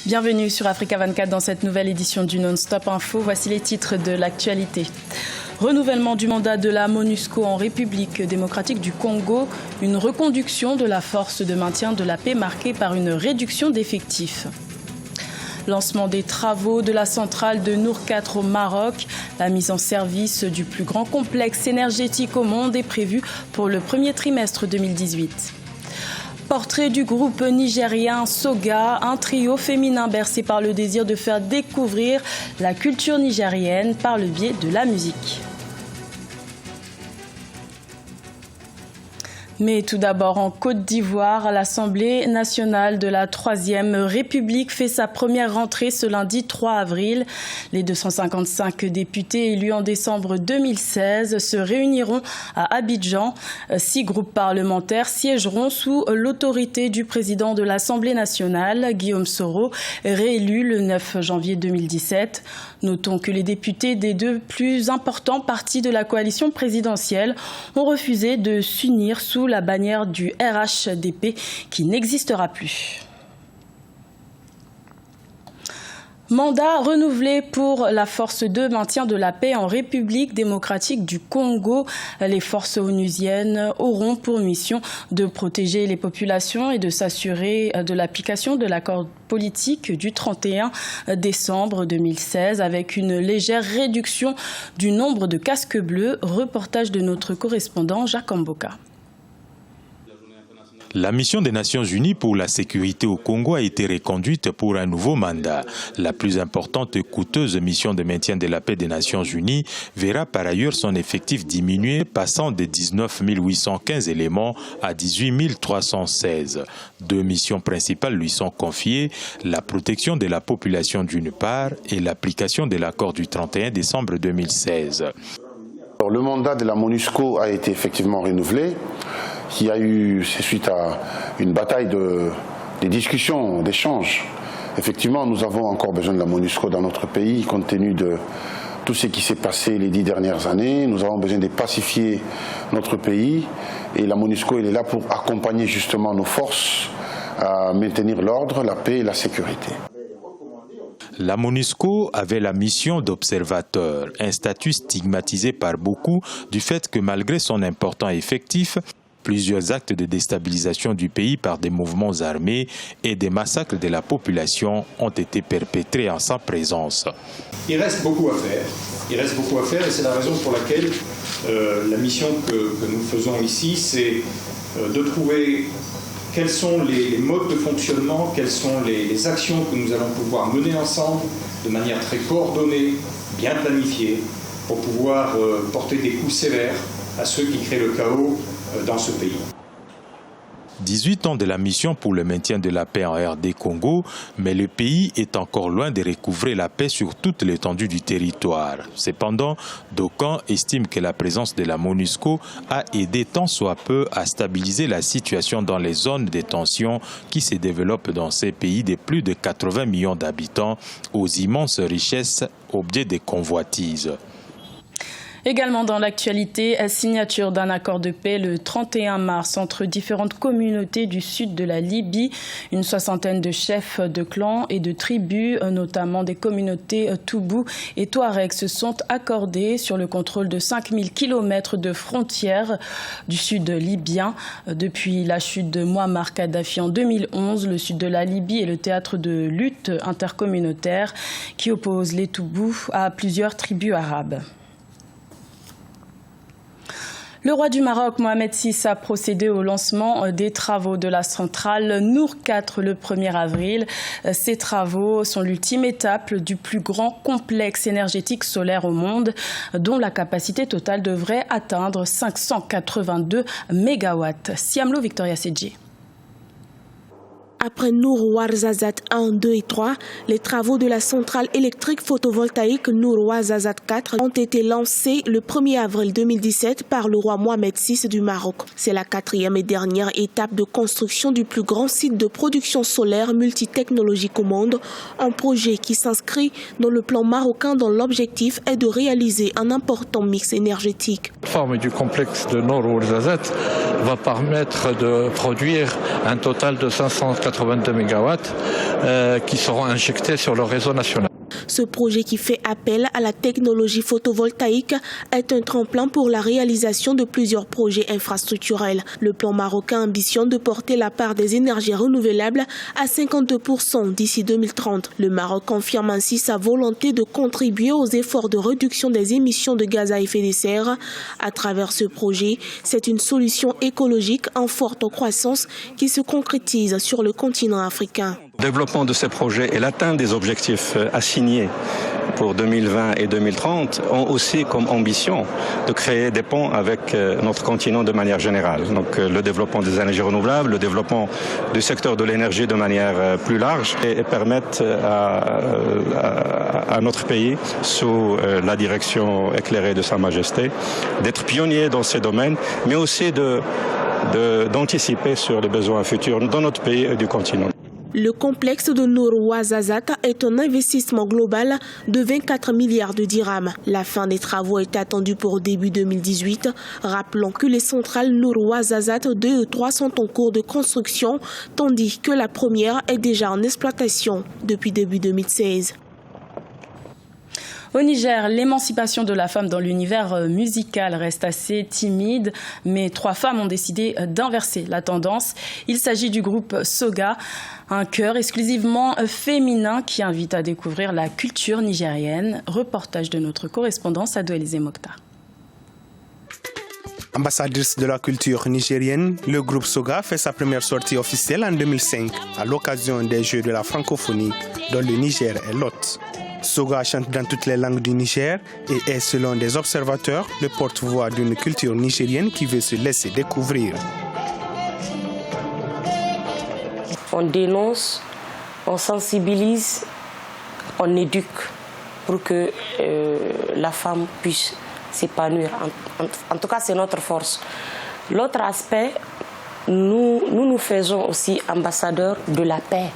Bienvenue sur Africa 24 dans cette nouvelle édition du Non-Stop Info. Voici les titres de l'actualité. Renouvellement du mandat de la MONUSCO en République démocratique du Congo. Une reconduction de la force de maintien de la paix marquée par une réduction d'effectifs. Lancement des travaux de la centrale de Nour 4 au Maroc. La mise en service du plus grand complexe énergétique au monde est prévue pour le premier trimestre 2018. Portrait du groupe nigérien Soga, un trio féminin bercé par le désir de faire découvrir la culture nigérienne par le biais de la musique. Mais tout d'abord, en Côte d'Ivoire, l'Assemblée nationale de la Troisième République fait sa première rentrée ce lundi 3 avril. Les 255 députés élus en décembre 2016 se réuniront à Abidjan. 6 groupes parlementaires siégeront sous l'autorité du président de l'Assemblée nationale, Guillaume Soro, réélu le 9 janvier 2017. Notons que les députés des deux plus importants partis de la coalition présidentielle ont refusé de s'unir sous la bannière du RHDP qui n'existera plus. Mandat renouvelé pour la force de maintien de la paix en République démocratique du Congo. Les forces onusiennes auront pour mission de protéger les populations et de s'assurer de l'application de l'accord politique du 31 décembre 2016 avec une légère réduction du nombre de casques bleus. Reportage de notre correspondant Jacques Mboka. La mission des Nations Unies pour la sécurité au Congo a été reconduite pour un nouveau mandat. La plus importante et coûteuse mission de maintien de la paix des Nations Unies verra par ailleurs son effectif diminuer, passant de 19 815 éléments à 18 316. 2 missions principales lui sont confiées, la protection de la population d'une part et l'application de l'accord du 31 décembre 2016. Alors, le mandat de la MONUSCO a été effectivement renouvelé. Il y a eu, c'est suite à une bataille des discussions, d'échanges. Effectivement, nous avons encore besoin de la MONUSCO dans notre pays, compte tenu de tout ce qui s'est passé les 10 dernières années. Nous avons besoin de pacifier notre pays et la MONUSCO elle est là pour accompagner justement nos forces à maintenir l'ordre, la paix et la sécurité. La MONUSCO avait la mission d'observateur, un statut stigmatisé par beaucoup du fait que malgré son important effectif, plusieurs actes de déstabilisation du pays par des mouvements armés et des massacres de la population ont été perpétrés en sa présence. Il reste beaucoup à faire. Et c'est la raison pour laquelle la mission que nous faisons ici, c'est de trouver quels sont les modes de fonctionnement, quelles sont les actions que nous allons pouvoir mener ensemble de manière très coordonnée, bien planifiée, pour pouvoir porter des coups sévères à ceux qui créent le chaos dans ce pays. 18 ans de la mission pour le maintien de la paix en RD Congo, mais le pays est encore loin de recouvrer la paix sur toute l'étendue du territoire. Cependant, d'aucuns estiment que la présence de la MONUSCO a aidé tant soit peu à stabiliser la situation dans les zones de tension qui se développent dans ces pays de plus de 80 millions d'habitants aux immenses richesses, objets de convoitises. Également dans l'actualité, signature d'un accord de paix le 31 mars entre différentes communautés du sud de la Libye. Une soixantaine de chefs de clans et de tribus, notamment des communautés Toubou et Touareg, se sont accordés sur le contrôle de 5000 km de frontières du sud libyen. Depuis la chute de Mouammar Kadhafi en 2011, le sud de la Libye est le théâtre de luttes intercommunautaires qui opposent les Toubou à plusieurs tribus arabes. Le roi du Maroc, Mohamed VI, a procédé au lancement des travaux de la centrale Nour 4 le 1er avril. Ces travaux sont l'ultime étape du plus grand complexe énergétique solaire au monde, dont la capacité totale devrait atteindre 582 mégawatts. Siamlo Victoria Sedji. Après Nour Ouarzazate 1, 2 et 3, les travaux de la centrale électrique photovoltaïque Nour Ouarzazate 4 ont été lancés le 1er avril 2017 par le roi Mohamed VI du Maroc. C'est la 4e et dernière étape de construction du plus grand site de production solaire multitechnologique au monde, un projet qui s'inscrit dans le plan marocain dont l'objectif est de réaliser un important mix énergétique. La forme du complexe de Nour Ouarzazate va permettre de produire un total de 500 82 MW qui seront injectés sur le réseau national. Ce projet qui fait appel à la technologie photovoltaïque est un tremplin pour la réalisation de plusieurs projets infrastructurels. Le plan marocain ambitionne de porter la part des énergies renouvelables à 52% d'ici 2030. Le Maroc confirme ainsi sa volonté de contribuer aux efforts de réduction des émissions de gaz à effet de serre. À travers ce projet, c'est une solution écologique en forte croissance qui se concrétise sur le continent africain. Le développement de ces projets et l'atteinte des objectifs assignés pour 2020 et 2030 ont aussi comme ambition de créer des ponts avec notre continent de manière générale. Donc le développement des énergies renouvelables, le développement du secteur de l'énergie de manière plus large et permettre à notre pays, sous la direction éclairée de Sa Majesté, d'être pionnier dans ces domaines, mais aussi d'anticiper sur les besoins futurs dans notre pays et du continent. Le complexe de Nour Ouarzazate est un investissement global de 24 milliards de dirhams. La fin des travaux est attendue pour début 2018. Rappelons que les centrales Nour Ouarzazate 2 et 3 sont en cours de construction, tandis que la première est déjà en exploitation depuis début 2016. Au Niger, l'émancipation de la femme dans l'univers musical reste assez timide, mais 3 femmes ont décidé d'inverser la tendance. Il s'agit du groupe Soga, un chœur exclusivement féminin qui invite à découvrir la culture nigérienne. Reportage de notre correspondant Sadou Elisée Mokhtar. Ambassadrice de la culture nigérienne, le groupe Soga fait sa première sortie officielle en 2005 à l'occasion des Jeux de la francophonie dont le Niger est l'hôte. Soga chante dans toutes les langues du Niger et est, selon des observateurs, le porte-voix d'une culture nigérienne qui veut se laisser découvrir. On dénonce, on sensibilise, on éduque pour que la femme puisse s'épanouir. En tout cas, c'est notre force. L'autre aspect, nous faisons aussi ambassadeurs de la paix,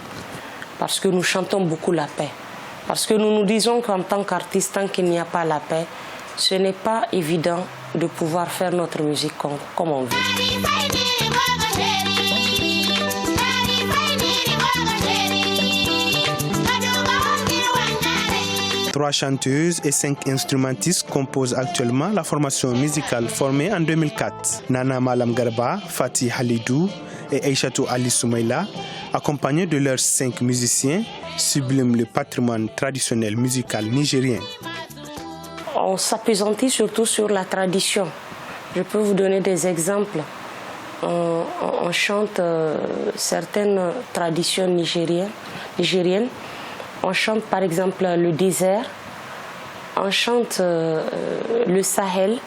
parce que nous chantons beaucoup la paix. Parce que nous nous disons qu'en tant qu'artistes, tant qu'il n'y a pas la paix, ce n'est pas évident de pouvoir faire notre musique comme on veut. 3 chanteuses et 5 instrumentistes composent actuellement la formation musicale formée en 2004. Nana Malam Garba, Fatih Halidou et Aïchatou Ali Soumaïla, accompagnés de leurs 5 musiciens, subliment le patrimoine traditionnel musical nigérien. On s'appesantit surtout sur la tradition. Je peux vous donner des exemples. On chante certaines traditions nigériennes. On chante par exemple le désert. On chante le Sahel.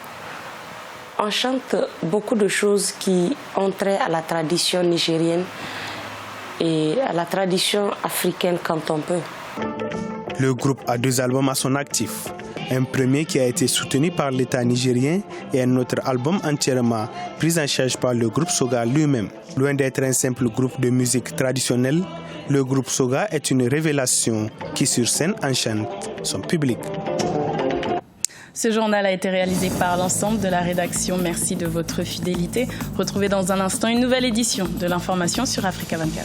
On chante beaucoup de choses qui ont trait à la tradition nigérienne et à la tradition africaine quand on peut. Le groupe a 2 albums à son actif. Un premier qui a été soutenu par l'État nigérien et un autre album entièrement pris en charge par le groupe Soga lui-même. Loin d'être un simple groupe de musique traditionnelle, le groupe Soga est une révélation qui sur scène enchante son public. Ce journal a été réalisé par l'ensemble de la rédaction. Merci de votre fidélité. Retrouvez dans un instant une nouvelle édition de l'information sur Africa 24.